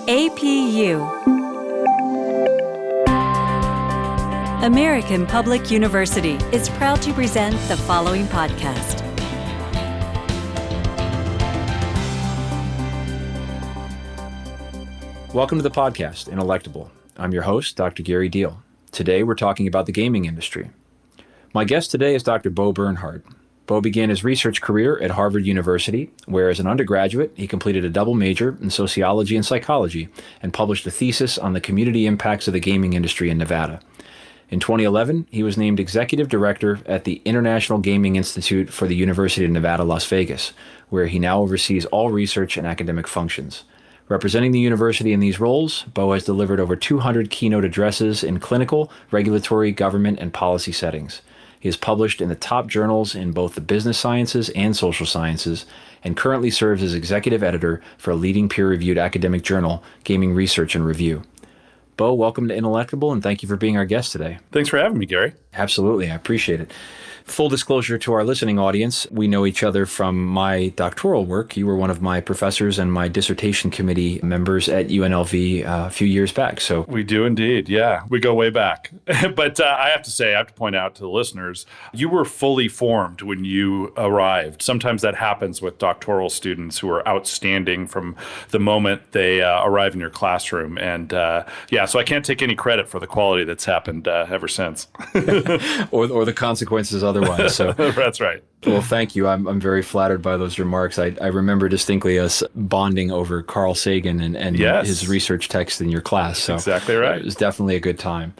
APU. American Public University is proud to present the following podcast. Welcome to the podcast, Intellectible. I'm your host, Dr. Gary Deel. Today, we're talking about the gaming industry. My guest today is Dr. Bernhard. Bo began his research career at Harvard University, where as an undergraduate, he completed a double major in sociology and psychology and published a thesis on the community impacts of the gaming industry in Nevada. In 2011, he was named executive director at the International Gaming Institute for the University of Nevada, Las Vegas, where he now oversees all research and academic functions. Representing the university in these roles, Bo has delivered over 200 keynote addresses in clinical, regulatory, government, and policy settings. He is published in the top journals in both the business sciences and social sciences, and currently serves as executive editor for a leading peer-reviewed academic journal, Gaming Research and Review. Bo, welcome to Intellectible, and thank you for being our guest today. Thanks for having me, Gary. Absolutely, I appreciate it. Full disclosure to our listening audience, we know each other from my doctoral work. You were one of my professors and my dissertation committee members at UNLV a few years back. So we do indeed. Yeah, we go way back. But I have to point out to the listeners, you were fully formed when you arrived. Sometimes that happens with doctoral students who are outstanding from the moment they arrive in your classroom. And so I can't take any credit for the quality that's happened ever since. or the consequences otherwise. So that's right. Well, thank you. I'm very flattered by those remarks. I remember distinctly us bonding over Carl Sagan and yes. his research text in your class. So exactly right. It was definitely a good time.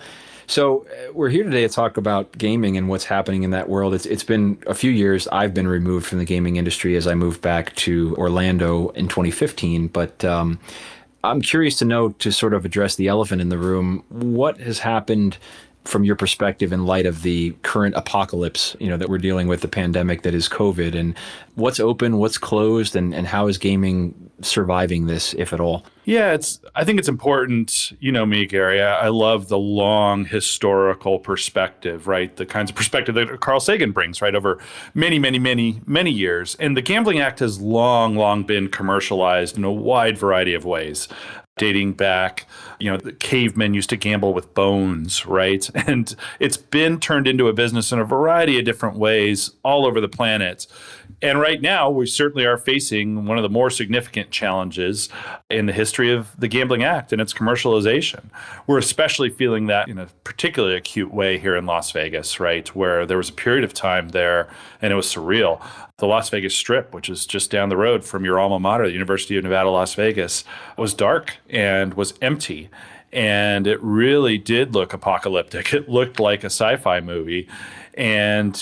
So we're here today to talk about gaming and what's happening in that world. It's been a few years. I've been removed from the gaming industry as I moved back to Orlando in 2015. But I'm curious to know, to sort of address the elephant in the room, what has happened from your perspective in light of the current apocalypse, that we're dealing with, the pandemic that is COVID, and what's open, what's closed, and how is gaming surviving this, if at all? Yeah, I think it's important. You know me, Gary. I love the long historical perspective, right? The kinds of perspective that Carl Sagan brings, right, over many, many, many, many years. And the Gambling Act has long been commercialized in a wide variety of ways. Dating back, the cavemen used to gamble with bones, right? And it's been turned into a business in a variety of different ways all over the planet. And right now, we certainly are facing one of the more significant challenges in the history of the Gambling Act and its commercialization. We're especially feeling that in a particularly acute way here in Las Vegas, right? Where there was a period of time there, and it was surreal. The Las Vegas Strip, which is just down the road from your alma mater, the University of Nevada, Las Vegas, was dark and was empty. And it really did look apocalyptic. It looked like a sci-fi movie. And,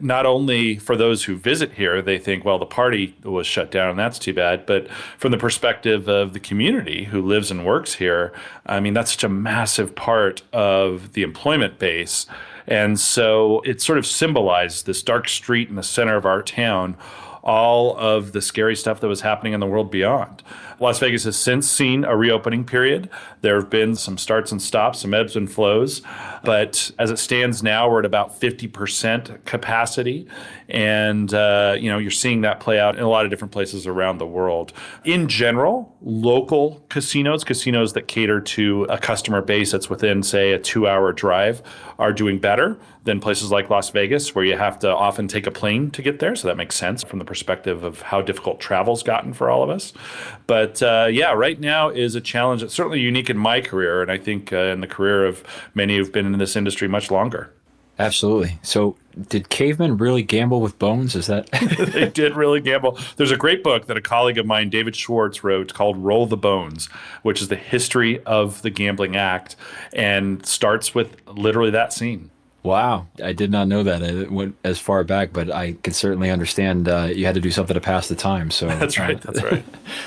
not only for those who visit here, they think, well, the party was shut down and that's too bad. But from the perspective of the community who lives and works here, I mean, that's such a massive part of the employment base. And so it sort of symbolized this dark street in the center of our town, all of the scary stuff that was happening in the world beyond. Las Vegas has since seen a reopening period. There have been some starts and stops, some ebbs and flows. But as it stands now, we're at about 50% capacity. And, you're seeing that play out in a lot of different places around the world. In general, local casinos that cater to a customer base that's within, say, a 2-hour drive, are doing better than places like Las Vegas, where you have to often take a plane to get there. So that makes sense from the perspective of how difficult travel's gotten for all of us. But right now is a challenge that's certainly unique in my career, and I think in the career of many who've been in this industry much longer. Absolutely. So did cavemen really gamble with bones? Is that? They did really gamble. There's a great book that a colleague of mine, David Schwartz, wrote called Roll the Bones, which is the history of the Gambling Act, and starts with literally that scene. Wow. I did not know that. It went as far back, but I can certainly understand you had to do something to pass the time. So That's right.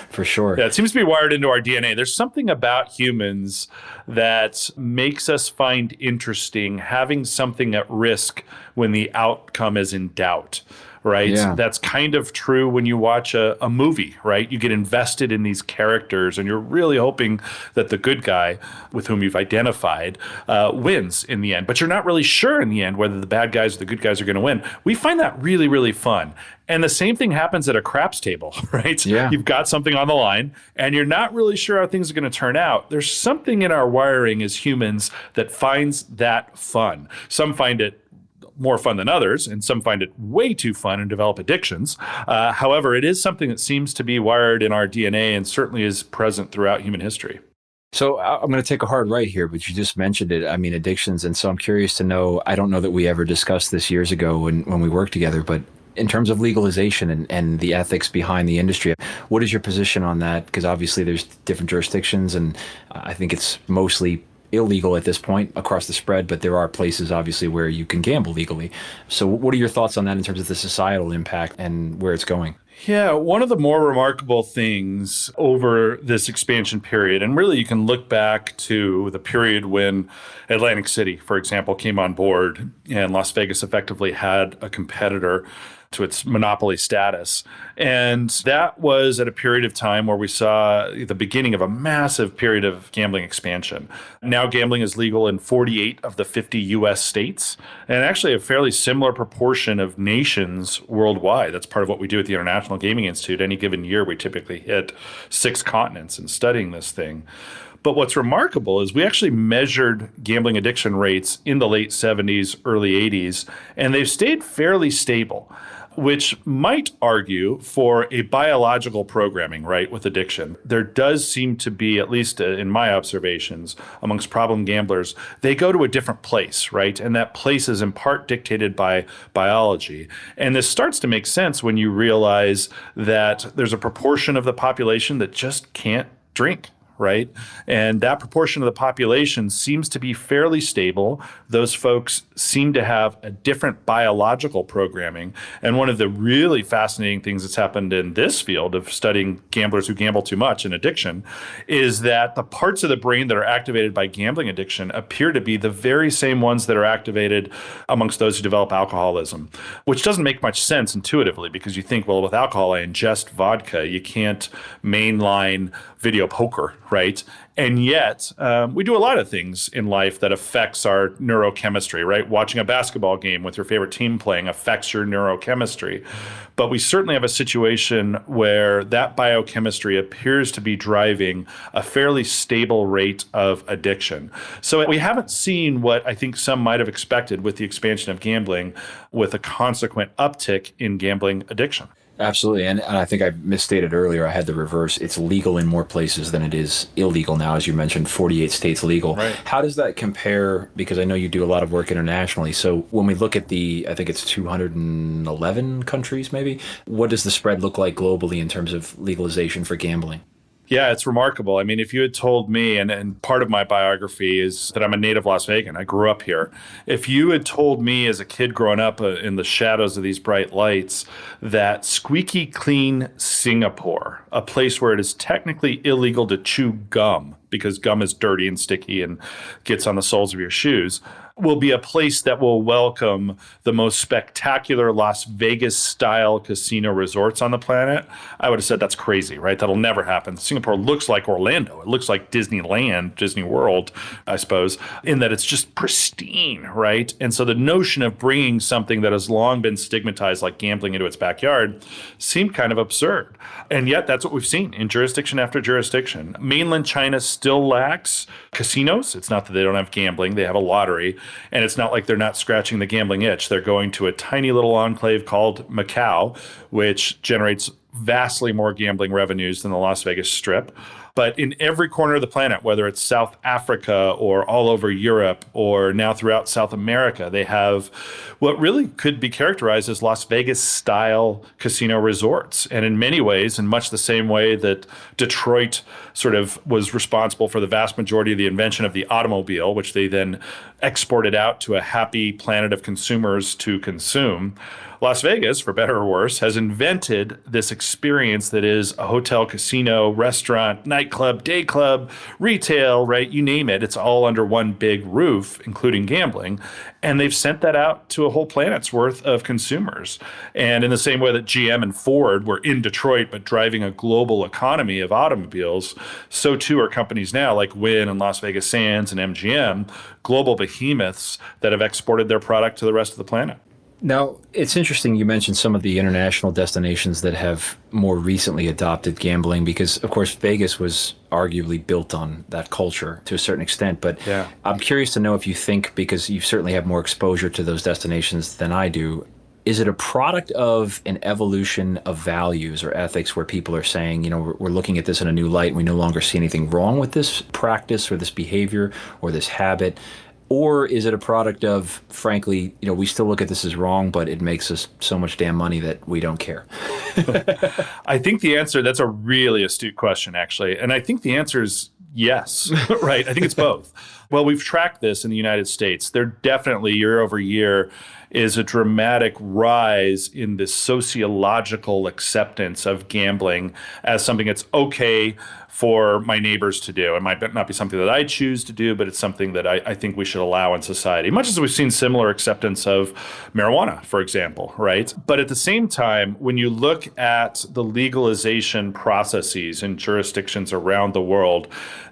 For sure. Yeah, it seems to be wired into our DNA. There's something about humans that makes us find interesting having something at risk when the outcome is in doubt. right? Yeah. That's kind of true when you watch a movie, right? You get invested in these characters and you're really hoping that the good guy with whom you've identified wins in the end. But you're not really sure in the end whether the bad guys or the good guys are going to win. We find that really, really fun. And the same thing happens at a craps table, right? Yeah. You've got something on the line and you're not really sure how things are going to turn out. There's something in our wiring as humans that finds that fun. Some find it more fun than others, and some find it way too fun and develop addictions. However, it is something that seems to be wired in our DNA and certainly is present throughout human history. So I'm going to take a hard right here, but you just mentioned it. I mean, addictions. And so I'm curious to know, I don't know that we ever discussed this years ago when we worked together, but in terms of legalization and the ethics behind the industry, what is your position on that? Because obviously there's different jurisdictions, and I think it's mostly illegal at this point across the spread, but there are places obviously where you can gamble legally. So what are your thoughts on that in terms of the societal impact and where it's going? Yeah, one of the more remarkable things over this expansion period, and really you can look back to the period when Atlantic City, for example, came on board and Las Vegas effectively had a competitor to its monopoly status. And that was at a period of time where we saw the beginning of a massive period of gambling expansion. Now gambling is legal in 48 of the 50 US states, and actually a fairly similar proportion of nations worldwide. That's part of what we do at the International Gaming Institute. Any given year, we typically hit 6 continents in studying this thing. But what's remarkable is we actually measured gambling addiction rates in the late 70s, early 80s, and they've stayed fairly stable, which might argue for a biological programming, right, with addiction. There does seem to be, at least in my observations, amongst problem gamblers, they go to a different place, right? And that place is in part dictated by biology. And this starts to make sense when you realize that there's a proportion of the population that just can't drink, right? And that proportion of the population seems to be fairly stable. Those folks seem to have a different biological programming. And one of the really fascinating things that's happened in this field of studying gamblers who gamble too much and addiction is that the parts of the brain that are activated by gambling addiction appear to be the very same ones that are activated amongst those who develop alcoholism, which doesn't make much sense intuitively because you think, well, with alcohol, I ingest vodka. You can't mainline video poker, right? And yet, we do a lot of things in life that affects our neurochemistry, right? Watching a basketball game with your favorite team playing affects your neurochemistry. But we certainly have a situation where that biochemistry appears to be driving a fairly stable rate of addiction. So we haven't seen what I think some might have expected with the expansion of gambling, with a consequent uptick in gambling addiction. Absolutely. And I think I misstated earlier, I had the reverse. It's legal in more places than it is illegal now, as you mentioned, 48 states legal. Right. How does that compare? Because I know you do a lot of work internationally. So when we look at I think it's 211 countries maybe, what does the spread look like globally in terms of legalization for gambling? Yeah, it's remarkable. I mean, if you had told me, and part of my biography is that I'm a native Las Vegan, I grew up here. If you had told me as a kid growing up in the shadows of these bright lights that squeaky clean Singapore, a place where it is technically illegal to chew gum because gum is dirty and sticky and gets on the soles of your shoes, will be a place that will welcome the most spectacular Las Vegas-style casino resorts on the planet, I would have said that's crazy, right? That'll never happen. Singapore looks like Orlando. It looks like Disneyland, Disney World, I suppose, in that it's just pristine, right? And so the notion of bringing something that has long been stigmatized like gambling into its backyard seemed kind of absurd. And yet that's what we've seen in jurisdiction after jurisdiction. Mainland China still lacks casinos. It's not that they don't have gambling. They have a lottery. And it's not like they're not scratching the gambling itch. They're going to a tiny little enclave called Macau, which generates vastly more gambling revenues than the Las Vegas Strip. But in every corner of the planet, whether it's South Africa or all over Europe or now throughout South America, they have what really could be characterized as Las Vegas-style casino resorts. And in many ways, in much the same way that Detroit sort of was responsible for the vast majority of the invention of the automobile, which they then exported out to a happy planet of consumers to consume, Las Vegas, for better or worse, has invented this experience that is a hotel, casino, restaurant, nightclub, day club, retail, right? You name it. It's all under one big roof, including gambling. And they've sent that out to a whole planet's worth of consumers. And in the same way that GM and Ford were in Detroit, but driving a global economy of automobiles, so too are companies now like Wynn and Las Vegas Sands and MGM, global behemoths that have exported their product to the rest of the planet. Now, it's interesting you mentioned some of the international destinations that have more recently adopted gambling because, of course, Vegas was arguably built on that culture to a certain extent. But yeah. I'm curious to know if you think, because you certainly have more exposure to those destinations than I do, is it a product of an evolution of values or ethics where people are saying, we're looking at this in a new light and we no longer see anything wrong with this practice or this behavior or this habit? Or is it a product of, frankly, we still look at this as wrong, but it makes us so much damn money that we don't care? I think the answer, that's a really astute question, actually. And I think the answer is yes, right? I think it's both. Well, we've tracked this in the United States. There definitely, year over year, is a dramatic rise in the sociological acceptance of gambling as something that's okay for my neighbors to do. It might not be something that I choose to do, but it's something that I think we should allow in society, much as we've seen similar acceptance of marijuana, for example, right? But at the same time, when you look at the legalization processes in jurisdictions around the world,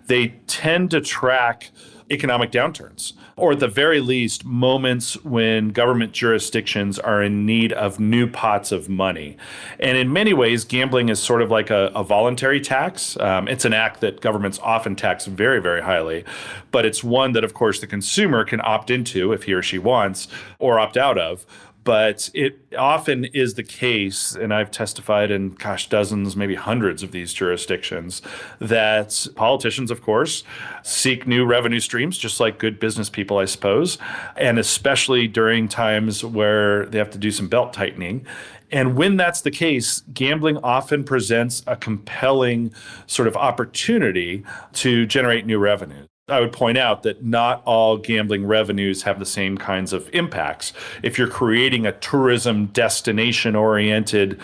they tend to track economic downturns, or at the very least, moments when government jurisdictions are in need of new pots of money. And in many ways, gambling is sort of like a voluntary tax. It's an act that governments often tax very, very highly, but it's one that, of course, the consumer can opt into if he or she wants, or opt out of. But it often is the case, and I've testified in, dozens, maybe hundreds of these jurisdictions, that politicians, of course, seek new revenue streams, just like good business people, I suppose, and especially during times where they have to do some belt tightening. And when that's the case, gambling often presents a compelling sort of opportunity to generate new revenue. I would point out that not all gambling revenues have the same kinds of impacts. If you're creating a tourism destination-oriented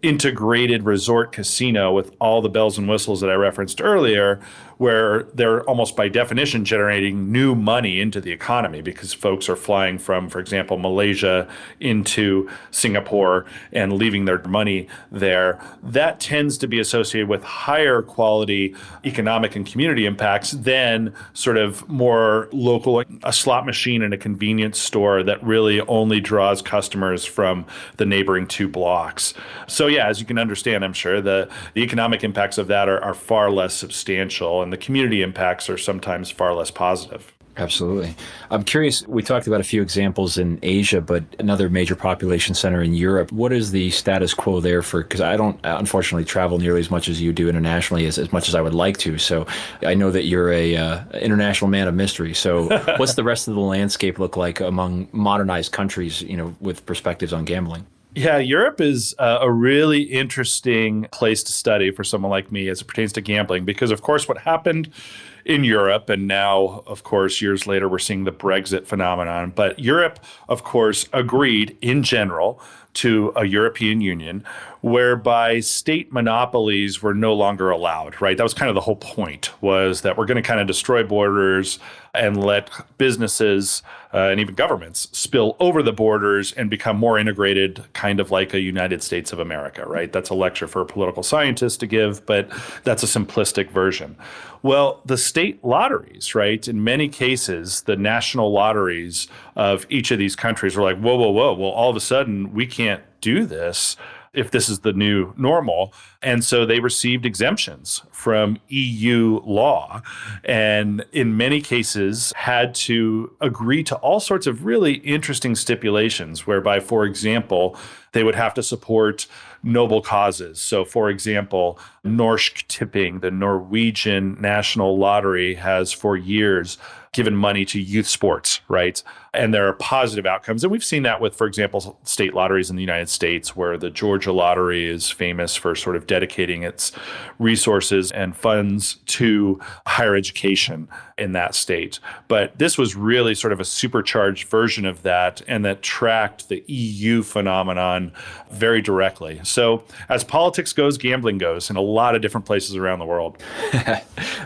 integrated resort casino with all the bells and whistles that I referenced earlier, where they're almost by definition generating new money into the economy because folks are flying from, for example, Malaysia into Singapore and leaving their money there, that tends to be associated with higher quality economic and community impacts than sort of more local, like a slot machine in a convenience store that really only draws customers from the neighboring 2 blocks. So yeah, as you can understand, I'm sure the economic impacts of that are far less substantial, and the community impacts are sometimes far less positive. Absolutely. I'm curious, we talked about a few examples in Asia, but another major population center in Europe. What is the status quo there because I don't unfortunately travel nearly as much as you do internationally as much as I would like to. So I know that you're a international man of mystery. So what's the rest of the landscape look like among modernized countries, with perspectives on gambling? Yeah, Europe is a really interesting place to study for someone like me as it pertains to gambling, because, of course, what happened in Europe, and now, of course, years later, we're seeing the Brexit phenomenon. But Europe, of course, agreed in general to a European Union whereby state monopolies were no longer allowed, right? That was kind of the whole point, was that we're going to kind of destroy borders and let businesses and even governments spill over the borders and become more integrated, kind of like a United States of America, right? That's a lecture for a political scientist to give, but that's a simplistic version. Well, the state lotteries, right? In many cases, the national lotteries of each of these countries were like, whoa. Well, all of a sudden, we can't do this if this is the new normal. And so they received exemptions from EU law, and in many cases had to agree to all sorts of really interesting stipulations whereby, for example, they would have to support noble causes. So, for example, Norsk Tipping, the Norwegian National Lottery, has for years given money to youth sports, right? And there are positive outcomes. And we've seen that with, for example, state lotteries in the United States, where the Georgia Lottery is famous for sort of dedicating its resources and funds to higher education in that state. But this was really sort of a supercharged version of that, and that tracked the EU phenomenon very directly. So as politics goes, gambling goes in a lot of different places around the world.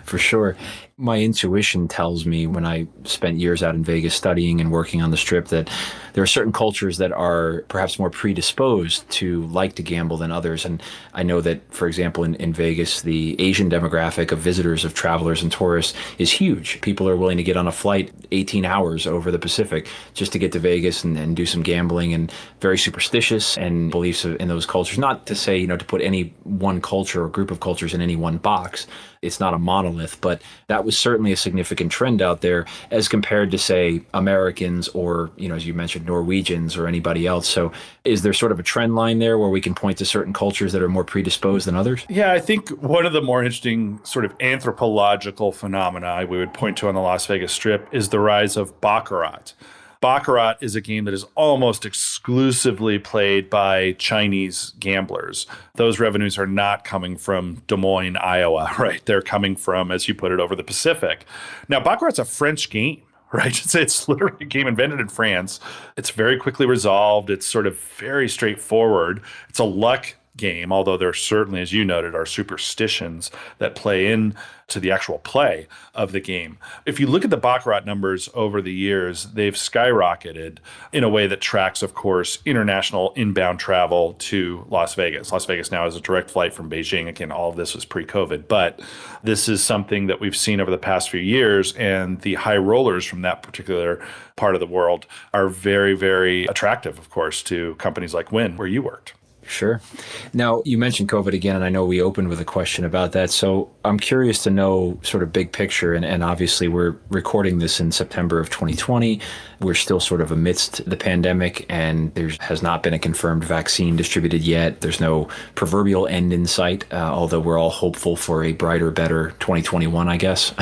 For sure. My intuition tells me, when I spent years out in Vegas studying and working on the Strip, that there are certain cultures that are perhaps more predisposed to like to gamble than others. And I know that, for example, in Vegas, the Asian demographic of visitors, of travelers and tourists is huge. People are willing to get on a flight 18 hours over the Pacific just to get to Vegas and do some gambling, and very superstitious and beliefs in those cultures. Not to say, to put any one culture or group of cultures in any one box. It's not a monolith, but that was certainly a significant trend out there as compared to, say, Americans or, as you mentioned, Norwegians or anybody else. So is there sort of a trend line there where we can point to certain cultures that are more predisposed than others? Yeah, I think one of the more interesting sort of anthropological phenomena we would point to on the Las Vegas Strip is the rise of baccarat. Baccarat is a game that is almost exclusively played by Chinese gamblers. Those revenues are not coming from Des Moines, Iowa, right? They're coming from, as you put it, over the Pacific. Now, Baccarat's a French game, right? It's literally a game invented in France. It's very quickly resolved. It's sort of very straightforward. It's a luck game, although there certainly, as you noted, are superstitions that play in to the actual play of the game. If you look at the baccarat numbers over the years, they've skyrocketed in a way that tracks, of course, international inbound travel to Las Vegas. Las Vegas now has a direct flight from Beijing. Again, all of this was pre-COVID, but this is something that we've seen over the past few years, and the high rollers from that particular part of the world are very, very attractive, of course, to companies like Wynn, where you worked. Sure. Now, you mentioned COVID again, and I know we opened with a question about that. So I'm curious to know sort of big picture, and obviously we're recording this in September of 2020. We're still sort of amidst the pandemic, and there has not been a confirmed vaccine distributed yet. There's no proverbial end in sight, although we're all hopeful for a brighter, better 2021, I guess.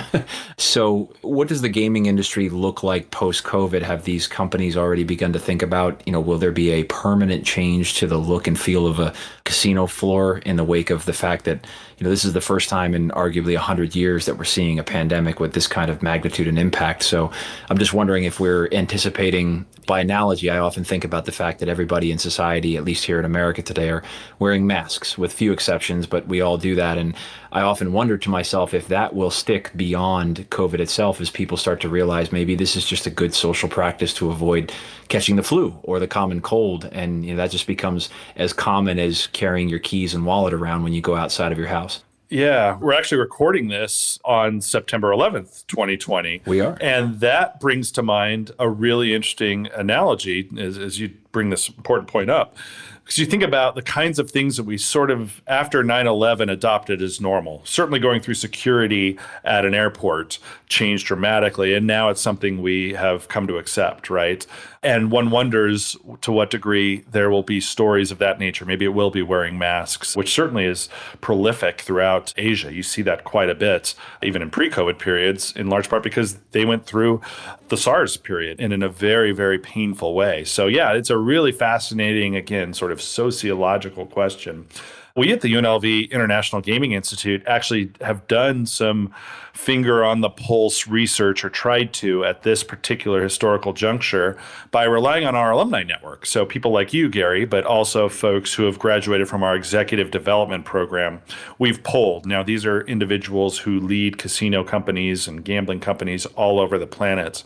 So what does the gaming industry look like post-COVID? Have these companies already begun to think about, will there be a permanent change to the look and feel of a casino floor in the wake of the fact that, this is the first time in arguably 100 years that we're seeing a pandemic with this kind of magnitude and impact. So I'm just wondering if we're anticipating, by analogy, I often think about the fact that everybody in society, at least here in America today, are wearing masks with few exceptions, but we all do that. And I often wonder to myself if that will stick beyond COVID itself, as people start to realize maybe this is just a good social practice to avoid catching the flu or the common cold. And that just becomes as common as carrying your keys and wallet around when you go outside of your house. Yeah, we're actually recording this on September 11th, 2020. We are. And that brings to mind a really interesting analogy as you bring this important point up. Because you think about the kinds of things that we sort of, after 9/11, adopted as normal. Certainly going through security at an airport changed dramatically, and now it's something we have come to accept, right? And one wonders to what degree there will be stories of that nature. Maybe it will be wearing masks, which certainly is prolific throughout Asia. You see that quite a bit, even in pre-COVID periods, in large part because they went through the SARS period and in a very, very painful way. So yeah, it's a really fascinating, again, sort of sociological question. We at the UNLV International Gaming Institute actually have done some finger on the pulse research, or tried to, at this particular historical juncture by relying on our alumni network. So people like you, Gary, but also folks who have graduated from our executive development program, we've polled. Now, these are individuals who lead casino companies and gambling companies all over the planet.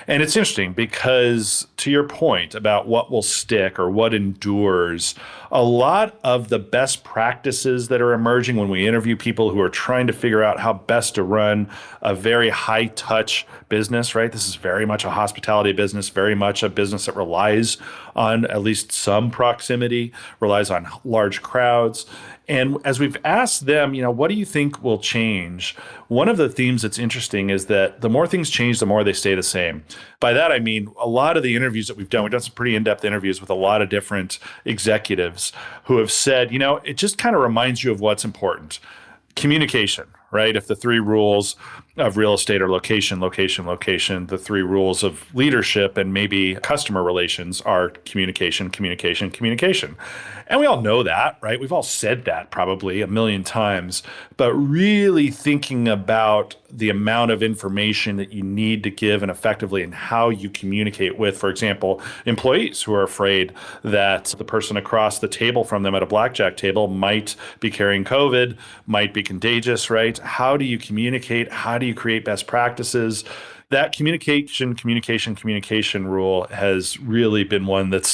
And it's interesting because, to your point about what will stick or what endures, a lot of the best practices that are emerging when we interview people who are trying to figure out how best to run a very high-touch business, right? This is very much a hospitality business, very much a business that relies on at least some proximity, relies on large crowds. And as we've asked them, what do you think will change? One of the themes that's interesting is that the more things change, the more they stay the same. By that, I mean, a lot of the interviews that we've done some pretty in-depth interviews with a lot of different executives who have said, it just kind of reminds you of what's important. Communication, right? If the three rules of real estate are location, location, location, the three rules of leadership and maybe customer relations are communication, communication, communication. And we all know that, right? We've all said that probably a million times, but really thinking about the amount of information that you need to give and effectively and how you communicate with, for example, employees who are afraid that the person across the table from them at a blackjack table might be carrying COVID, might be contagious, right? How do you communicate? How do you create best practices? That communication rule has really been one that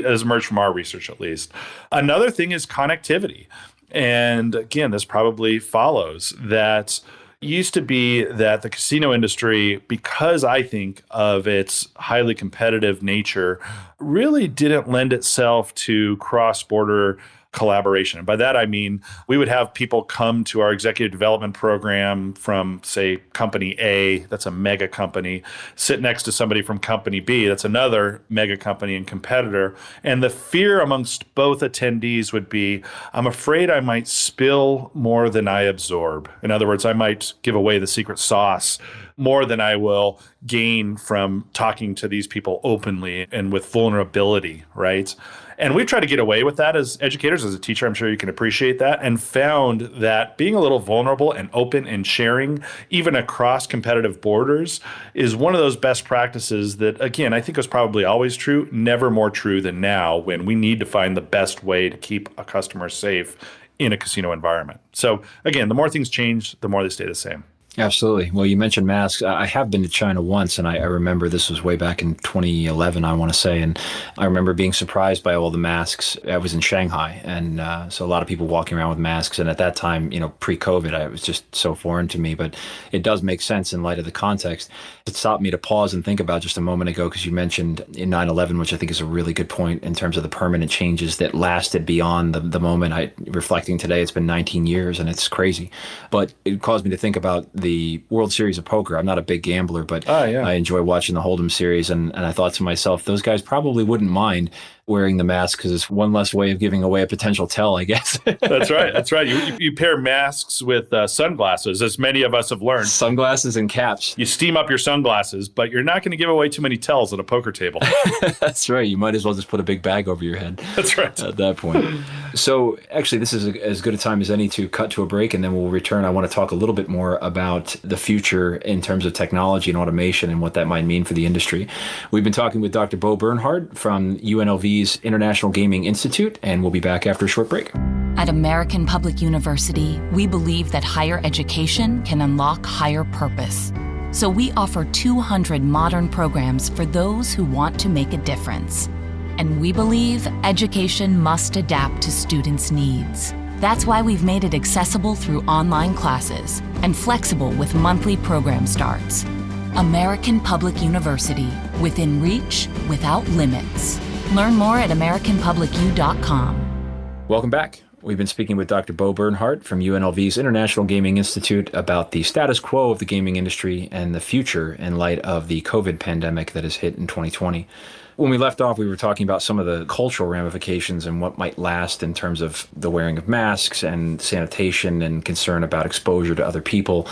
has emerged from our research, at least. Another thing is connectivity. And again, this probably follows that it used to be that the casino industry, because I think of its highly competitive nature, really didn't lend itself to cross-border collaboration. And by that, I mean, we would have people come to our executive development program from, say, company A, that's a mega company, sit next to somebody from company B, that's another mega company and competitor. And the fear amongst both attendees would be, I'm afraid I might spill more than I absorb. In other words, I might give away the secret sauce more than I will gain from talking to these people openly and with vulnerability, right? And we've tried to get away with that as educators. As a teacher, I'm sure you can appreciate that, and found that being a little vulnerable and open and sharing, even across competitive borders, is one of those best practices that, again, I think was probably always true, never more true than now, when we need to find the best way to keep a customer safe in a casino environment. So again, the more things change, the more they stay the same. Absolutely. Well, you mentioned masks. I have been to China once, and I remember this was way back in 2011, I want to say. And I remember being surprised by all the masks. I was in Shanghai, and so a lot of people walking around with masks. And at that time, pre-COVID, it was just so foreign to me. But it does make sense in light of the context. It stopped me to pause and think about just a moment ago, because you mentioned in 9/11, which I think is a really good point in terms of the permanent changes that lasted beyond the moment. Reflecting today, it's been 19 years, and it's crazy. But it caused me to think about the World Series of Poker. I'm not a big gambler, but I enjoy watching the Hold'em series. And I thought to myself, those guys probably wouldn't mind wearing the mask because it's one less way of giving away a potential tell, I guess. That's right. You pair masks with sunglasses, as many of us have learned. Sunglasses and caps. You steam up your sunglasses, but you're not going to give away too many tells at a poker table. That's right. You might as well just put a big bag over your head. That's right. At that point. So actually, this is as good a time as any to cut to a break, and then we'll return. I want to talk a little bit more about the future in terms of technology and automation and what that might mean for the industry. We've been talking with Dr. Bernhard from UNLV's International Gaming Institute, and we'll be back after a short break. At American Public University, we believe that higher education can unlock higher purpose. So we offer 200 modern programs for those who want to make a difference. And we believe education must adapt to students' needs. That's why we've made it accessible through online classes and flexible with monthly program starts. American Public University, within reach, without limits. Learn more at americanpublicu.com. Welcome back. We've been speaking with Dr. Bernhard from UNLV's International Gaming Institute about the status quo of the gaming industry and the future in light of the COVID pandemic that has hit in 2020. When we left off, we were talking about some of the cultural ramifications and what might last in terms of the wearing of masks and sanitation and concern about exposure to other people.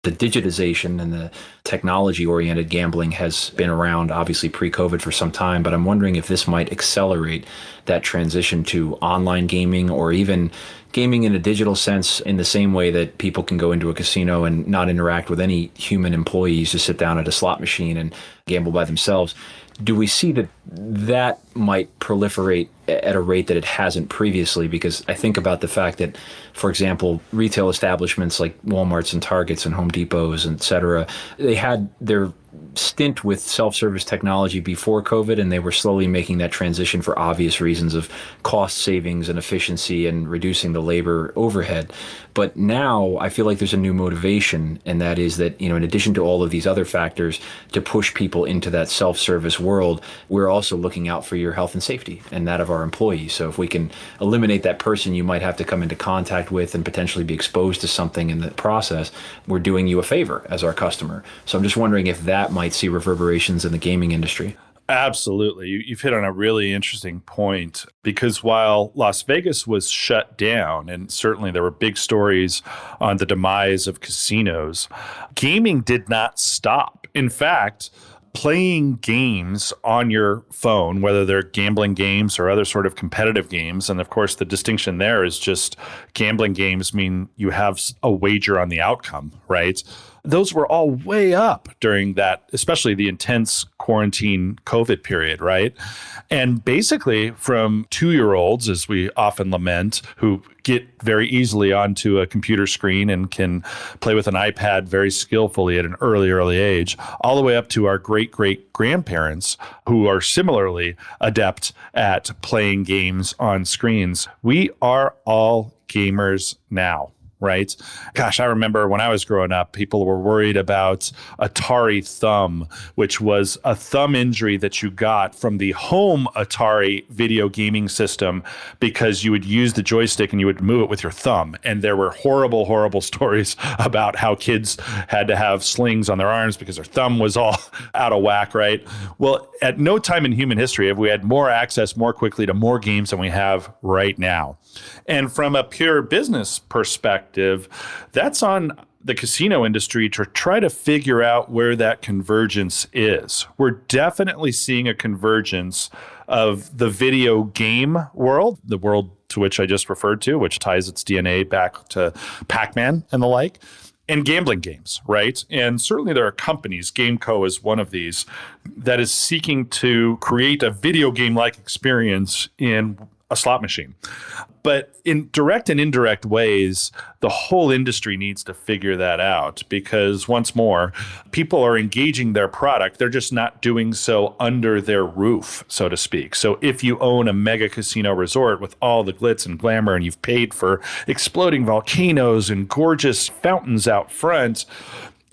The digitization and the technology-oriented gambling has been around, obviously, pre-COVID for some time, but I'm wondering if this might accelerate that transition to online gaming, or even gaming in a digital sense, in the same way that people can go into a casino and not interact with any human employees, just sit down at a slot machine and gamble by themselves. Do we see that might proliferate at a rate that it hasn't previously? Because I think about the fact that, for example, retail establishments like Walmarts and Targets and Home Depots, et cetera, they had their stint with self-service technology before COVID, and they were slowly making that transition for obvious reasons of cost savings and efficiency and reducing the labor overhead. But now I feel like there's a new motivation, and that is that, in addition to all of these other factors, to push people into that self-service world, we're also looking out for your health and safety and that of our employees. So if we can eliminate that person you might have to come into contact with and potentially be exposed to something in the process, we're doing you a favor as our customer. So I'm just wondering if that might see reverberations in the gaming industry. Absolutely. You've hit on a really interesting point, because while Las Vegas was shut down, and certainly there were big stories on the demise of casinos, gaming did not stop. In fact, playing games on your phone, whether they're gambling games or other sort of competitive games, and of course the distinction there is just gambling games mean you have a wager on the outcome, right? Those were all way up during that, especially the intense quarantine COVID period, right? And basically from 2-year-olds, as we often lament, who get very easily onto a computer screen and can play with an iPad very skillfully at an early age, all the way up to our great-great-grandparents who are similarly adept at playing games on screens. We are all gamers now. Right? Gosh, I remember when I was growing up, people were worried about Atari thumb, which was a thumb injury that you got from the home Atari video gaming system because you would use the joystick and you would move it with your thumb. And there were horrible, horrible stories about how kids had to have slings on their arms because their thumb was all out of whack, right? Well, at no time in human history have we had more access more quickly to more games than we have right now. And from a pure business perspective, that's on the casino industry to try to figure out where that convergence is. We're definitely seeing a convergence of the video game world, the world to which I just referred to, which ties its DNA back to Pac-Man and the like, and gambling games, right? And certainly there are companies, GameCo is one of these, that is seeking to create a video game-like experience in a slot machine. But in direct and indirect ways, the whole industry needs to figure that out, because once more, people are engaging their product. They're just not doing so under their roof, so to speak. So if you own a mega casino resort with all the glitz and glamour, and you've paid for exploding volcanoes and gorgeous fountains out front,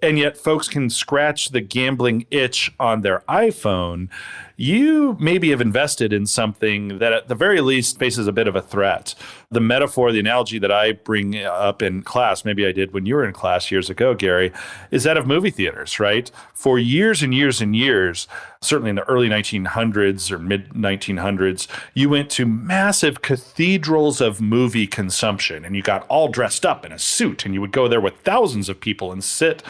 and yet folks can scratch the gambling itch on their iPhone, you maybe have invested in something that at the very least faces a bit of a threat. The metaphor, the analogy that I bring up in class, maybe I did when you were in class years ago, Gary, is that of movie theaters, right? For years and years and years, certainly in the early 1900s or mid 1900s, you went to massive cathedrals of movie consumption, and you got all dressed up in a suit, and you would go there with thousands of people and sit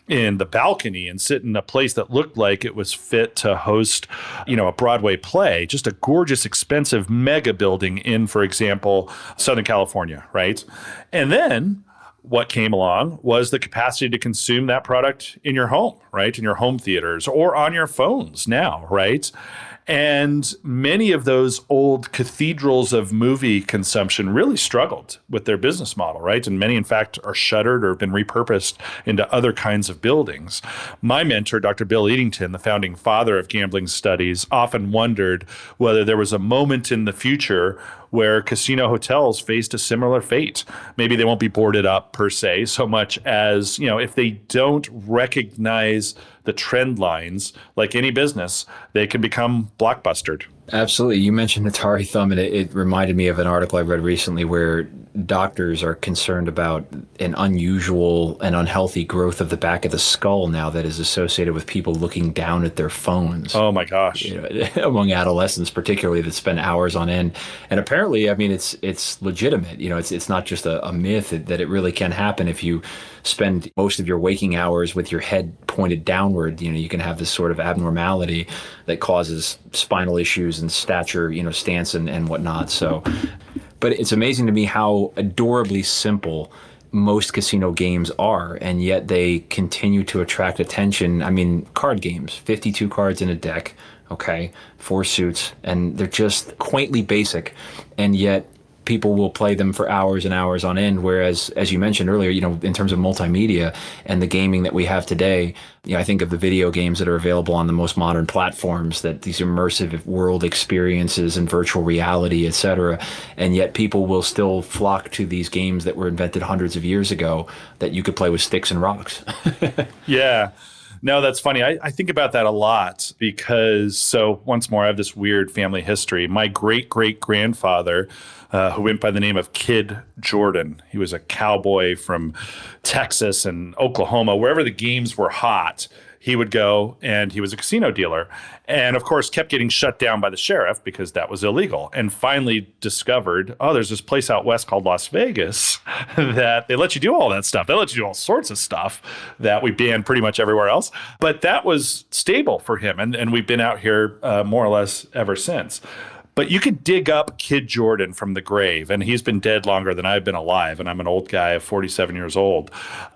in the balcony and sit in a place that looked like it was fit to host, a Broadway play, just a gorgeous, expensive mega building in, for example, Southern California, right? And then what came along was the capacity to consume that product in your home, right? In your home theaters or on your phones now, right? And many of those old cathedrals of movie consumption really struggled with their business model, right? And many, in fact, are shuttered or have been repurposed into other kinds of buildings. My mentor, Dr. Bill Eatington, the founding father of gambling studies, often wondered whether there was a moment in the future where casino hotels faced a similar fate. Maybe they won't be boarded up per se, so much as, if they don't recognize the trend lines, like any business, they can become blockbustered. Absolutely. You mentioned Atari thumb, and it reminded me of an article I read recently where doctors are concerned about an unusual and unhealthy growth of the back of the skull now that is associated with people looking down at their phones. Oh my gosh. Among adolescents, particularly, that spend hours on end. And apparently, it's legitimate. It's not just a myth that it really can happen if you spend most of your waking hours with your head pointed downward. You can have this sort of abnormality that causes spinal issues and stature, stance and whatnot. So, but it's amazing to me how adorably simple most casino games are, and yet they continue to attract attention. I mean, card games, 52 cards in a deck, okay, 4 suits, and they're just quaintly basic, and yet people will play them for hours and hours on end. Whereas, as you mentioned earlier, in terms of multimedia and the gaming that we have today, I think of the video games that are available on the most modern platforms, that these immersive world experiences and virtual reality, et cetera. And yet people will still flock to these games that were invented hundreds of years ago that you could play with sticks and rocks. Yeah. No, that's funny. I think about that a lot because, so once more, I have this weird family history. My great-great-grandfather, who went by the name of Kid Jordan, he was a cowboy from Texas and Oklahoma, wherever the games were hot. He would go, and he was a casino dealer, and of course kept getting shut down by the sheriff because that was illegal, and finally discovered, there's this place out west called Las Vegas that they let you do all that stuff. They let you do all sorts of stuff that we banned pretty much everywhere else, but that was stable for him, and we've been out here more or less ever since. But you could dig up Kid Jordan from the grave, and he's been dead longer than I've been alive, and I'm an old guy of 47 years old.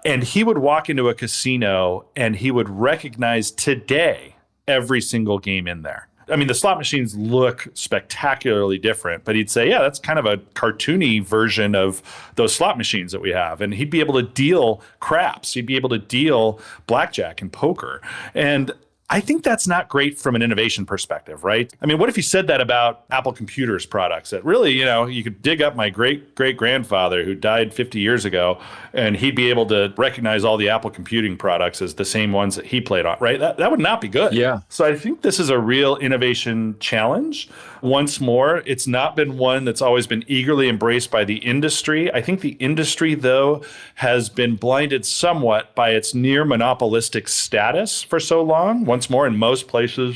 And he would walk into a casino, and he would recognize today every single game in there. I mean, the slot machines look spectacularly different, but he'd say, yeah, that's kind of a cartoony version of those slot machines that we have. And he'd be able to deal craps. He'd be able to deal blackjack and poker. And I think that's not great from an innovation perspective, right? I mean, what if you said that about Apple Computers products? That really, you could dig up my great-great-grandfather who died 50 years ago, and he'd be able to recognize all the Apple computing products as the same ones that he played on, right? That would not be good. Yeah. So I think this is a real innovation challenge. Once more, it's not been one that's always been eagerly embraced by the industry. I think the industry, though, has been blinded somewhat by its near monopolistic status for so long. Once more, in most places,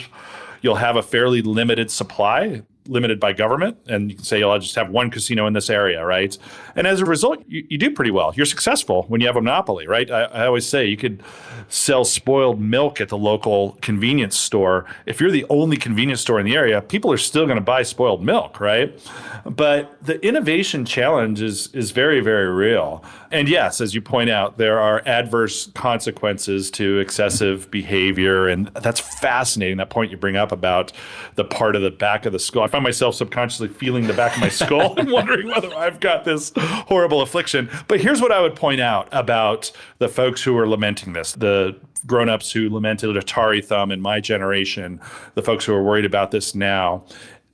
you'll have a fairly limited supply, limited by government, and you can say, I'll just have one casino in this area, right? And as a result, you do pretty well. You're successful when you have a monopoly, right? I always say you could sell spoiled milk at the local convenience store. If you're the only convenience store in the area, people are still going to buy spoiled milk, right? But the innovation challenge is very, very real. And yes, as you point out, there are adverse consequences to excessive behavior. And that's fascinating, that point you bring up about the part of the back of the skull. I find myself subconsciously feeling the back of my skull and wondering whether I've got this horrible affliction. But here's what I would point out about the folks who are lamenting this, the grown-ups who lamented Atari thumb in my generation, the folks who are worried about this now.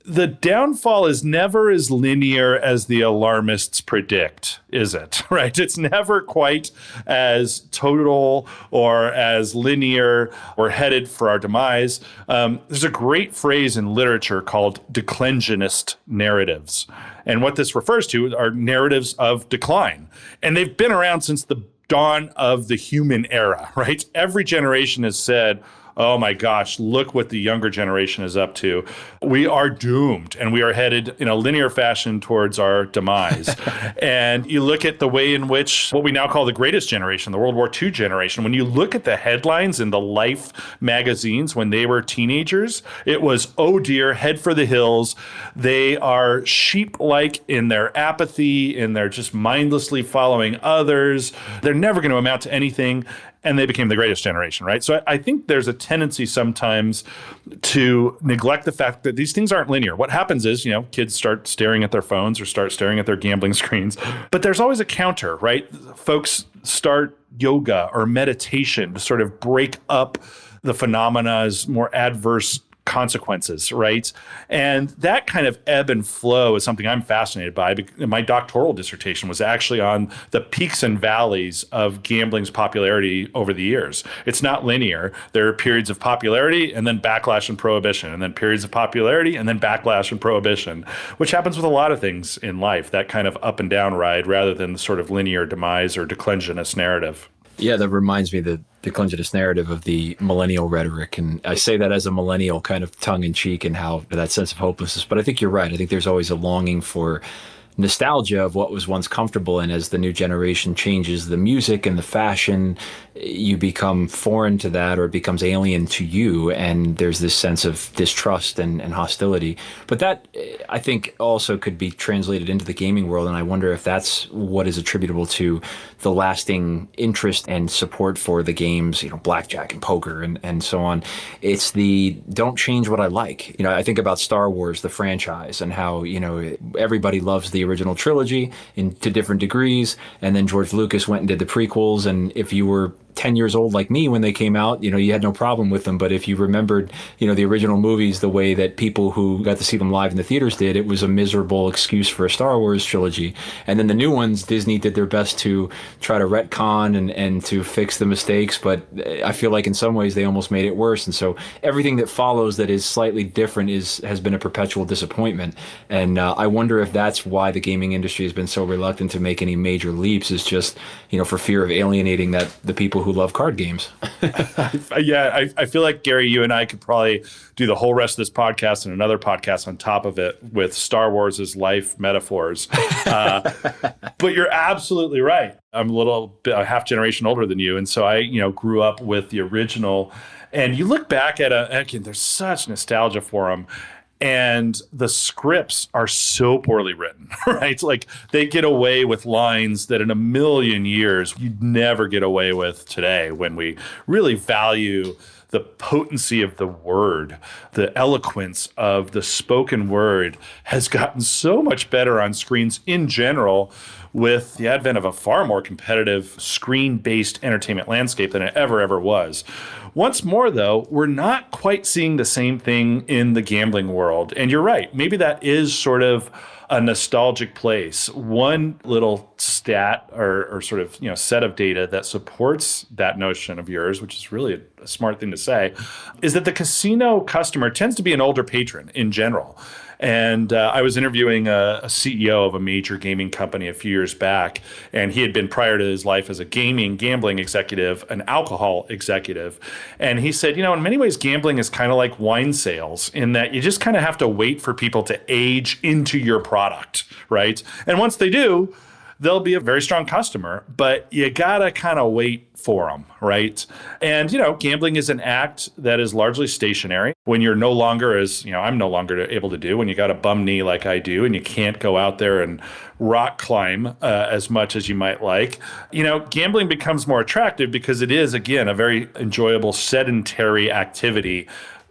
The downfall is never as linear as the alarmists predict, is it? Right? It's never quite as total or as linear. We're headed for our demise. There's a great phrase in literature called declensionist narratives. And what this refers to are narratives of decline. And they've been around since the dawn of the human era, right? Every generation has said, oh my gosh, look what the younger generation is up to. We are doomed, and we are headed in a linear fashion towards our demise. And you look at the way in which what we now call the greatest generation, the World War II generation, when you look at the headlines in the Life magazines when they were teenagers, it was, oh dear, head for the hills. They are sheep-like in their apathy, in their just mindlessly following others. They're never going to amount to anything. And they became the greatest generation, right? So I think there's a tendency sometimes to neglect the fact that these things aren't linear. What happens is, kids start staring at their phones or start staring at their gambling screens. But there's always a counter, right? Folks start yoga or meditation to sort of break up the phenomena more adverse consequences, right? And that kind of ebb and flow is something I'm fascinated by. My doctoral dissertation was actually on the peaks and valleys of gambling's popularity over the years. It's not linear. There are periods of popularity and then backlash and prohibition, and then periods of popularity and then backlash and prohibition, which happens with a lot of things in life, that kind of up and down ride rather than the sort of linear demise or declensionist narrative. Yeah, that reminds me the declensionist narrative of the millennial rhetoric. And I say that as a millennial, kind of tongue in cheek, and how that sense of hopelessness. But I think you're right. I think there's always a longing for nostalgia of what was once comfortable. And as the new generation changes the music and the fashion, you become foreign to that, or it becomes alien to you. And there's this sense of distrust and hostility. But that, I think, also could be translated into the gaming world. And I wonder if that's what is attributable to the lasting interest and support for the games, blackjack and poker and so on. It's the don't change what I like. I think about Star Wars, the franchise, and how, everybody loves the the original trilogy to different degrees. And then George Lucas went and did the prequels. And if you were 10 years old like me when they came out, you had no problem with them. But if you remembered, the original movies, the way that people who got to see them live in the theaters did, it was a miserable excuse for a Star Wars trilogy. And then the new ones, Disney did their best to try to retcon and to fix the mistakes. But I feel like in some ways they almost made it worse. And so everything that follows that is slightly different has been a perpetual disappointment. And I wonder if that's why the gaming industry has been so reluctant to make any major leaps, is just, for fear of alienating the people who love card games. Yeah, I feel like, Gary, you and I could probably do the whole rest of this podcast and another podcast on top of it with Star Wars' life metaphors. But you're absolutely right. I'm a half generation older than you. And so I, grew up with the original. And you look back at again, there's such nostalgia for them. And the scripts are so poorly written, right? Like they get away with lines that in a million years you'd never get away with today, when we really value the potency of the word. The eloquence of the spoken word has gotten so much better on screens in general, with the advent of a far more competitive screen-based entertainment landscape than it ever was. Once more, though, we're not quite seeing the same thing in the gambling world. And you're right, maybe that is sort of a nostalgic place. One little stat or sort of set of data that supports that notion of yours, which is really a smart thing to say, is that the casino customer tends to be an older patron in general. And I was interviewing a CEO of a major gaming company a few years back, and he had been, prior to his life as a gambling executive, an alcohol executive. And he said, in many ways, gambling is kind of like wine sales, in that you just kind of have to wait for people to age into your product, right? And once they do, they'll be a very strong customer, but you gotta kind of wait for them, right? And, gambling is an act that is largely stationary. When you're no longer, I'm no longer able to do, when you got a bum knee like I do, and you can't go out there and rock climb as much as you might like, gambling becomes more attractive because it is, again, a very enjoyable sedentary activity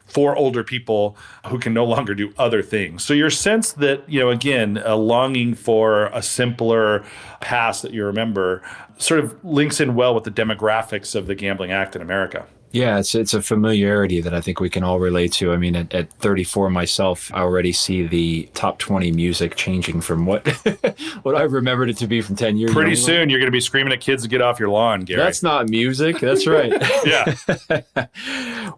for older people who can no longer do other things. So your sense that, again, a longing for a simpler past that you remember sort of links in well with the demographics of the Gambling Act in America. Yeah, it's a familiarity that I think we can all relate to. I mean, at 34 myself, I already see the top 20 music changing from what what I remembered it to be from 10 years ago. Pretty soon, you're going to be screaming at kids to get off your lawn, Gary. That's not music. That's right. Yeah.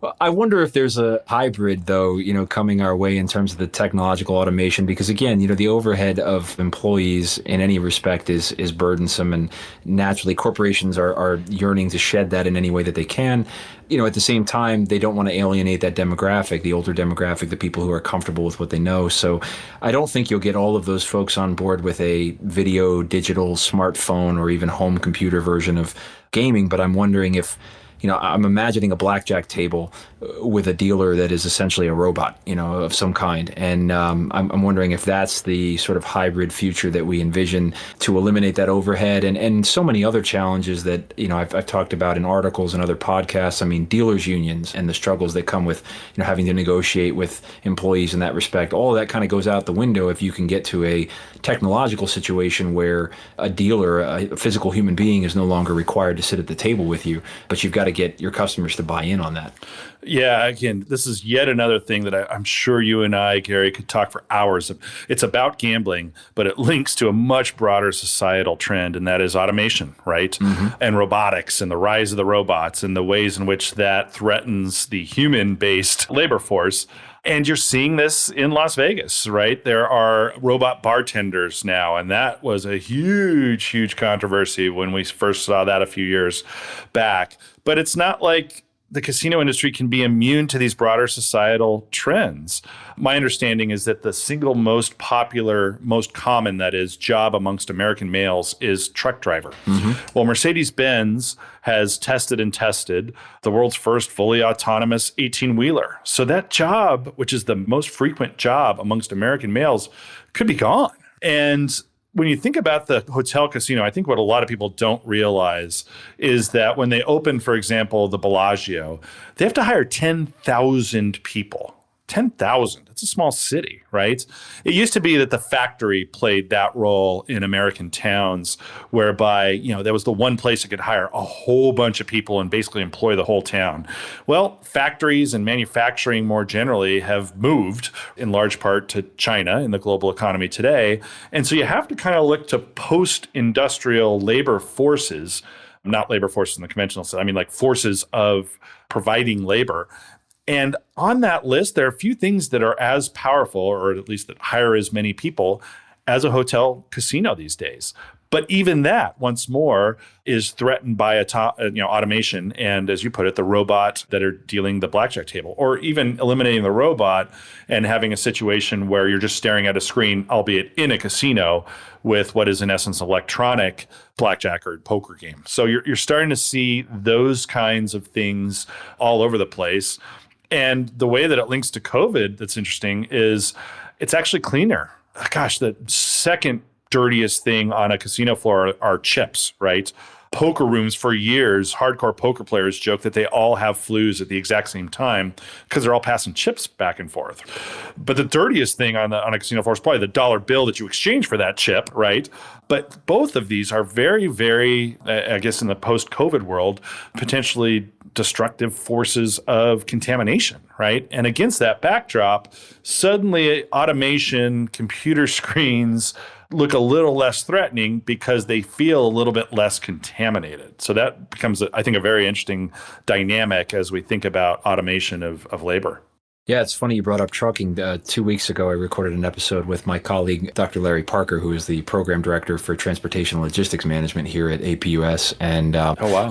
Well, I wonder if there's a hybrid, though, coming our way in terms of the technological automation, because again, the overhead of employees in any respect is burdensome, and naturally corporations are yearning to shed that in any way that they can. At the same time, they don't want to alienate that demographic, the older demographic, the people who are comfortable with what they know. So I don't think you'll get all of those folks on board with a video, digital, smartphone, or even home computer version of gaming. But I'm wondering if, I'm imagining a blackjack table with a dealer that is essentially a robot, of some kind. And I'm wondering if that's the sort of hybrid future that we envision to eliminate that overhead and so many other challenges that, I've talked about in articles and other podcasts. I mean, dealers unions and the struggles that come with, having to negotiate with employees in that respect. All of that kind of goes out the window if you can get to a technological situation where a dealer, a physical human being, is no longer required to sit at the table with you, but you've got to get your customers to buy in on that. Yeah, again, this is yet another thing that I'm sure you and I, Gary, could talk for hours. It's about gambling, but it links to a much broader societal trend, and that is automation, right? Mm-hmm. And robotics, and the rise of the robots, and the ways in which that threatens the human-based labor force. And you're seeing this in Las Vegas, right? There are robot bartenders now, and that was a huge, huge controversy when we first saw that a few years back. But it's not like the casino industry can be immune to these broader societal trends. My understanding is that the single most popular, most common, that is, job amongst American males is truck driver. Mm-hmm. Well, Mercedes-Benz has tested the world's first fully autonomous 18-wheeler. So that job, which is the most frequent job amongst American males, could be gone. And when you think about the hotel casino, I think what a lot of people don't realize is that when they open, for example, the Bellagio, they have to hire 10,000 people. 10,000. That's a small city, right? It used to be that the factory played that role in American towns, whereby, there was the one place that could hire a whole bunch of people and basically employ the whole town. Well, factories and manufacturing more generally have moved in large part to China in the global economy today. And so you have to kind of look to post-industrial labor forces, not labor forces in the conventional sense, I mean like forces of providing labor. And on that list, there are a few things that are as powerful, or at least that hire as many people as a hotel casino these days. But even that, once more, is threatened by automation and, as you put it, the robot that are dealing the blackjack table, or even eliminating the robot and having a situation where you're just staring at a screen, albeit in a casino, with what is in essence electronic blackjack or poker game. So you're starting to see those kinds of things all over the place. And the way that it links to COVID that's interesting is it's actually cleaner. Gosh, the second dirtiest thing on a casino floor are chips, right? Poker rooms for years, hardcore poker players joke that they all have flus at the exact same time because they're all passing chips back and forth. But the dirtiest thing on a casino floor is probably the dollar bill that you exchange for that chip, right? But both of these are very, very, I guess in the post-COVID world, potentially destructive forces of contamination, right? And against that backdrop, suddenly automation, computer screens look a little less threatening because they feel a little bit less contaminated. So that becomes, I think, a very interesting dynamic as we think about automation of labor. Yeah, it's funny you brought up trucking. 2 weeks ago, I recorded an episode with my colleague, Dr. Larry Parker, who is the program director for transportation logistics management here at APUS. And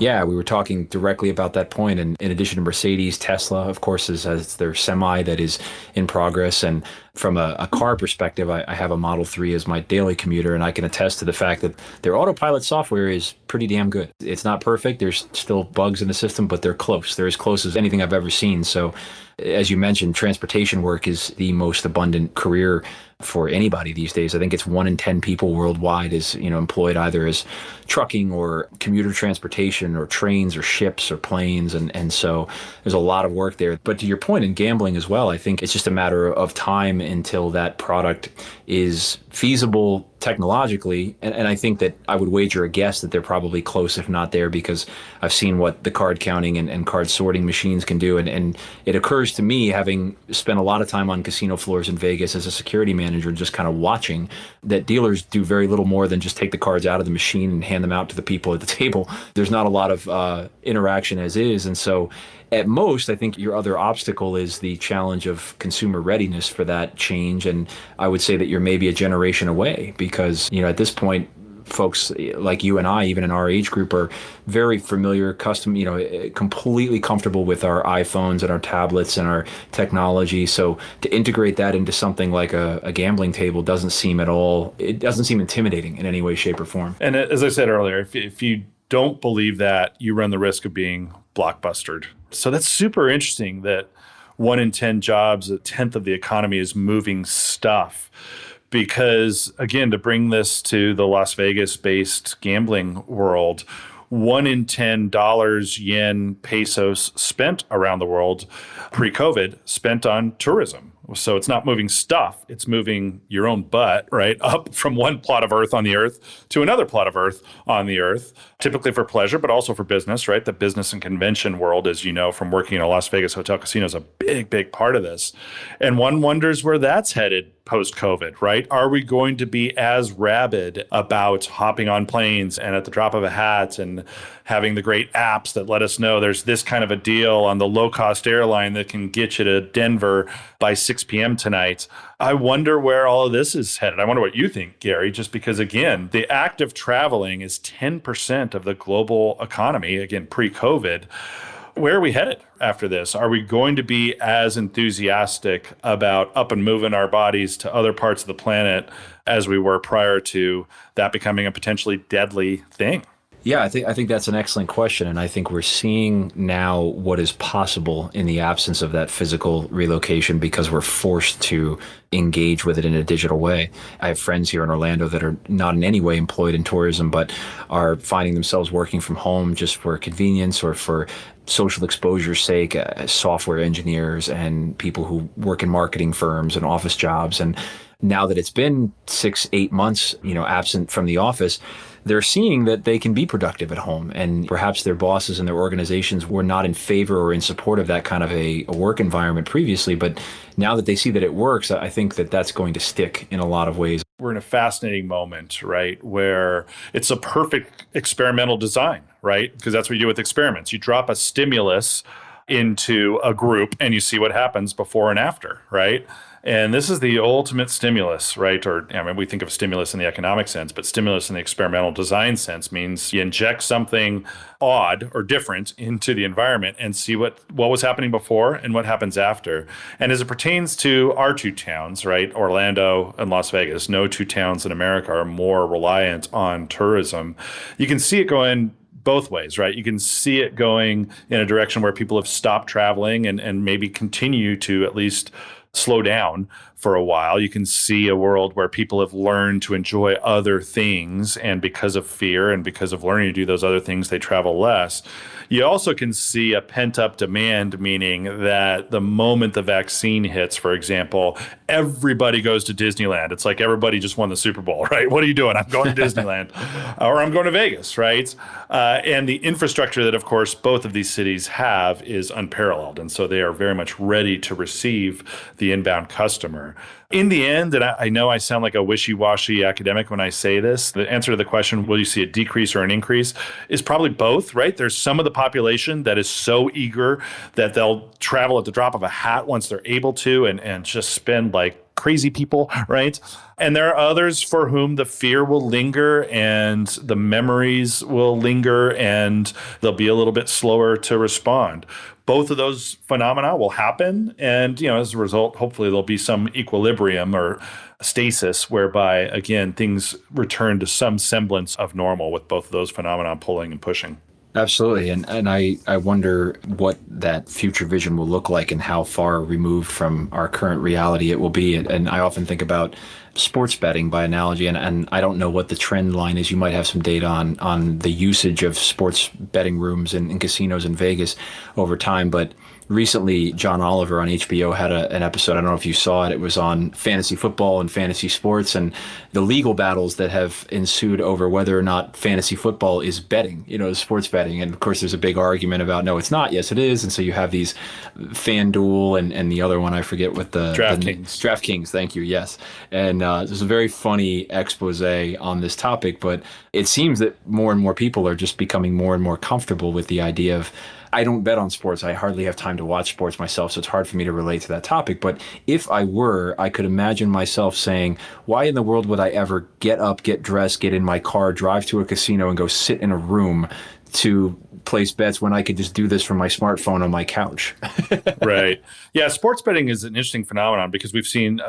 yeah, we were talking directly about that point. And in addition to Mercedes, Tesla, of course, has their semi that is in progress. And from a car perspective, I have a Model 3 as my daily commuter, and I can attest to the fact that their autopilot software is pretty damn good. It's not perfect. There's still bugs in the system, but they're close. They're as close as anything I've ever seen. So as you mentioned, transportation work is the most abundant career for anybody these days. I think it's 1 in 10 people worldwide is, employed either as trucking or commuter transportation or trains or ships or planes. And so there's a lot of work there. But to your point in gambling as well, I think it's just a matter of time until that product is feasible technologically. And I think that I would wager a guess that they're probably close, if not there, because I've seen what the card counting and card sorting machines can do. And it occurs to me, having spent a lot of time on casino floors in Vegas as a security manager, just kind of watching, that dealers do very little more than just take the cards out of the machine and hand them out to the people at the table. There's not a lot of interaction as is. And so at most, I think your other obstacle is the challenge of consumer readiness for that change. And I would say that you're maybe a generation away because, at this point, folks like you and I, even in our age group, are very familiar, completely comfortable with our iPhones and our tablets and our technology. So to integrate that into something like a gambling table doesn't seem intimidating in any way, shape, or form. And as I said earlier, if you don't believe that, you run the risk of being blockbustered. So that's super interesting that 1 in 10 jobs, a tenth of the economy is moving stuff. Because, again, to bring this to the Las Vegas-based gambling world, 1 in 10 dollars, yen, pesos spent around the world pre-COVID spent on tourism. So it's not moving stuff, it's moving your own butt, right? Up from one plot of earth on the earth to another plot of earth on the earth, typically for pleasure, but also for business, right? The business and convention world, as you know, from working in a Las Vegas hotel casino is a big, big part of this. And one wonders where that's headed post-COVID, right? Are we going to be as rabid about hopping on planes and at the drop of a hat and having the great apps that let us know there's this kind of a deal on the low-cost airline that can get you to Denver by 6 p.m. tonight? I wonder where all of this is headed. I wonder what you think, Gary, just because, again, the act of traveling is 10% of the global economy, again, pre-COVID. Where are we headed after this? Are we going to be as enthusiastic about up and moving our bodies to other parts of the planet as we were prior to that becoming a potentially deadly thing? Yeah, I think that's an excellent question, and I think we're seeing now what is possible in the absence of that physical relocation because we're forced to engage with it in a digital way. I have friends here in Orlando that are not in any way employed in tourism, but are finding themselves working from home just for convenience or for social exposure's sake, software engineers and people who work in marketing firms and office jobs. And now that it's been 6-8 months, absent from the office, they're seeing that they can be productive at home, and perhaps their bosses and their organizations were not in favor or in support of that kind of a work environment previously. But now that they see that it works, I think that that's going to stick in a lot of ways. We're in a fascinating moment, right, where it's a perfect experimental design, right? Because that's what you do with experiments. You drop a stimulus into a group and you see what happens before and after, right? And this is the ultimate stimulus, right? Or we think of stimulus in the economic sense, but stimulus in the experimental design sense means you inject something odd or different into the environment and see what was happening before and what happens after. And as it pertains to our two towns, right, Orlando and Las Vegas, no two towns in America are more reliant on tourism. You can see it going both ways, right? You can see it going in a direction where people have stopped traveling and maybe continue to at least slow down for a while. You can see a world where people have learned to enjoy other things, and because of fear and because of learning to do those other things, they travel less. You also can see a pent-up demand, meaning that the moment the vaccine hits, for example, everybody goes to Disneyland. It's like everybody just won the Super Bowl, right? What are you doing? I'm going to Disneyland or I'm going to Vegas, right? And the infrastructure that, of course, both of these cities have is unparalleled. And so they are very much ready to receive the inbound customer. In the end, and I know I sound like a wishy-washy academic when I say this, the answer to the question, will you see a decrease or an increase, is probably both, right? There's some of the population that is so eager that they'll travel at the drop of a hat once they're able to and just spend like crazy people, right? And there are others for whom the fear will linger and the memories will linger and they'll be a little bit slower to respond. Both of those phenomena will happen. And, as a result, hopefully there'll be some equilibrium or stasis whereby, again, things return to some semblance of normal with both of those phenomena pulling and pushing. Absolutely. And I wonder what that future vision will look like and how far removed from our current reality it will be. And I often think about sports betting by analogy, and I don't know what the trend line is. You might have some data on the usage of sports betting rooms in casinos in Vegas over time, but recently John Oliver on HBO had an episode, I don't know if you saw it, it was on fantasy football and fantasy sports and the legal battles that have ensued over whether or not fantasy football is betting, sports betting. And of course there's a big argument about, no, it's not, yes it is. And so you have these FanDuel and the other one, I forget what the DraftKings, thank you, yes. And there's a very funny expose on this topic, but it seems that more and more people are just becoming more and more comfortable with the idea of, I don't bet on sports. I hardly have time to watch sports myself, so it's hard for me to relate to that topic. But if I were, I could imagine myself saying, why in the world would I ever get up, get dressed, get in my car, drive to a casino, and go sit in a room to place bets when I could just do this from my smartphone on my couch? Right. Yeah, sports betting is an interesting phenomenon because we've seen,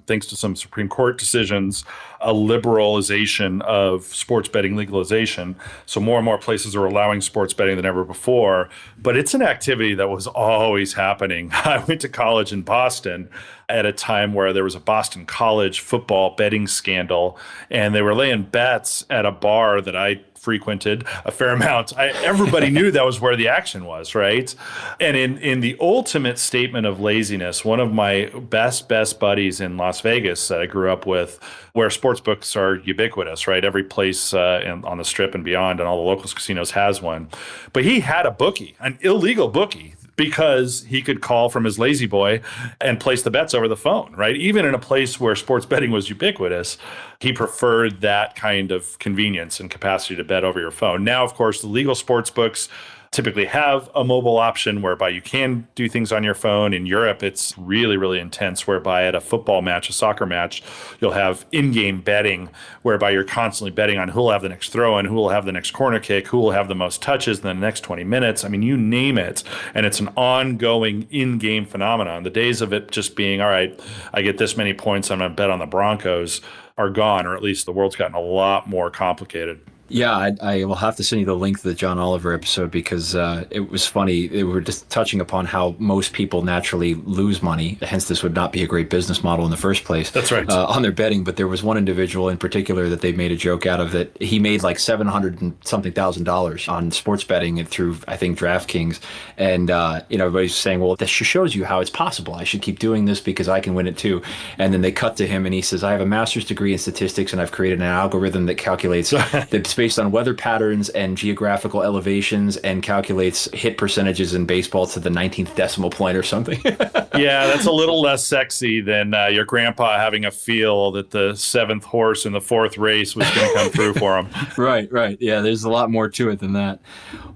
thanks to some Supreme Court decisions, a liberalization of sports betting legalization. So more and more places are allowing sports betting than ever before. But it's an activity that was always happening. I went to college in Boston at a time where there was a Boston College football betting scandal, and they were laying bets at a bar that I frequented a fair amount. Everybody knew that was where the action was, right? And in the ultimate statement of laziness, one of my best buddies in Las Vegas that I grew up with, where sports books are ubiquitous, right? Every place on the Strip and beyond and all the local casinos has one. But he had a bookie, an illegal bookie, because he could call from his lazy boy and place the bets over the phone, right? Even in a place where sports betting was ubiquitous, he preferred that kind of convenience and capacity to bet over your phone. Now, of course, the legal sports books typically have a mobile option whereby you can do things on your phone. In Europe, it's really, really intense, whereby at a football match, a soccer match, you'll have in-game betting, whereby you're constantly betting on who will have the next throw and who will have the next corner kick, who will have the most touches in the next 20 minutes. I mean, you name it. And it's an ongoing in-game phenomenon. The days of it just being, all right, I get this many points, I'm going to bet on the Broncos, are gone, or at least the world's gotten a lot more complicated. Yeah, I will have to send you the link to the John Oliver episode because it was funny. They were just touching upon how most people naturally lose money. Hence, this would not be a great business model in the first place. That's right. On their betting. But there was one individual in particular that they made a joke out of that he made like $700 and something thousand on sports betting through, I think, DraftKings. And, everybody's saying, well, this just shows you how it's possible. I should keep doing this because I can win it too. And then they cut to him and he says, I have a master's degree in statistics and I've created an algorithm that calculates that's based on weather patterns and geographical elevations and calculates hit percentages in baseball to the 19th decimal point or something. Yeah, that's a little less sexy than your grandpa having a feel that the seventh horse in the fourth race was going to come through for him. Right. Yeah, there's a lot more to it than that.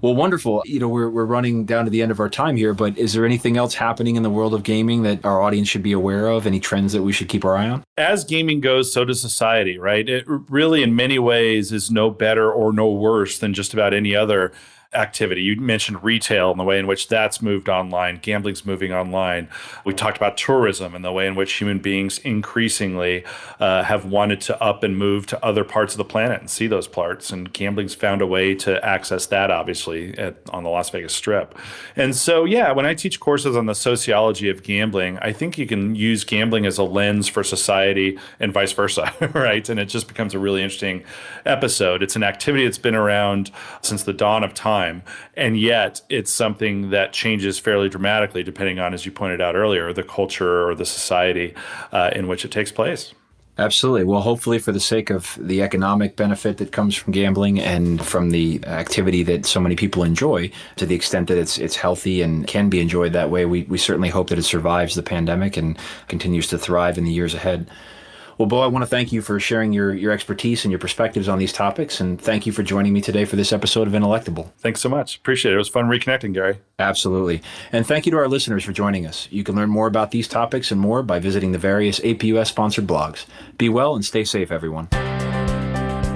Well, wonderful. We're running down to the end of our time here, but is there anything else happening in the world of gaming that our audience should be aware of? Any trends that we should keep our eye on? As gaming goes, so does society, right? It really, in many ways, is no better or no worse than just about any other activity. You mentioned retail and the way in which that's moved online. Gambling's moving online. We talked about tourism and the way in which human beings increasingly have wanted to up and move to other parts of the planet and see those parts. And gambling's found a way to access that, obviously, on the Las Vegas Strip. And so, yeah, when I teach courses on the sociology of gambling, I think you can use gambling as a lens for society and vice versa, right? And it just becomes a really interesting episode. It's an activity that's been around since the dawn of time. And yet it's something that changes fairly dramatically depending on, as you pointed out earlier, the culture or the society in which it takes place. Absolutely. Well, hopefully for the sake of the economic benefit that comes from gambling and from the activity that so many people enjoy, to the extent that it's healthy and can be enjoyed that way, we certainly hope that it survives the pandemic and continues to thrive in the years ahead. Well, Bo, I want to thank you for sharing your expertise and your perspectives on these topics, and thank you for joining me today for this episode of Intellectible. Thanks so much. Appreciate it. It was fun reconnecting, Gary. Absolutely. And thank you to our listeners for joining us. You can learn more about these topics and more by visiting the various APUS-sponsored blogs. Be well and stay safe, everyone.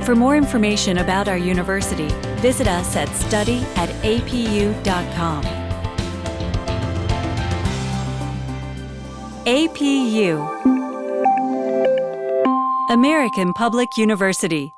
For more information about our university, visit us at study@apu.com. APU, American Public University.